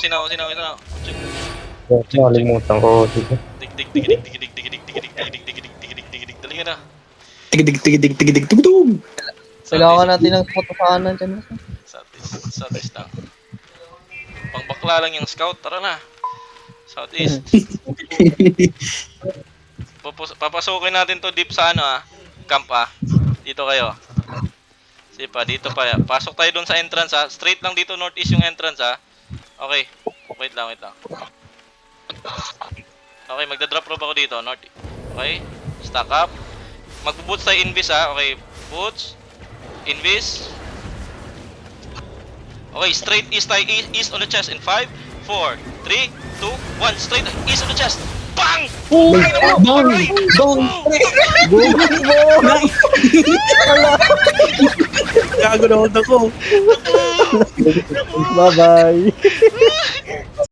sinaw. Nakalimutan ko. Dig. Dali ka na. Tig tugtog. Kailangan natin ng patukanan dyan. Southeast lang. Pangbakla lang yung scout. Tara na. Southeast. Papasukin natin to deep sa camp Dito kayo. Sige pa, dito pa. Pasok tayo dun sa entrance Straight lang dito northeast yung entrance Okay. Wait lang. Okay, magda-drop rope ako dito. North. Okay. Stack up. Magbo-boots tayo invis Okay. Boots. Invis. Okay, straight east tayo. East on the chest in 5, 4, 3, 2, 1. Straight east on the chest. Bang! Bang! Gago na ako. Bye-bye.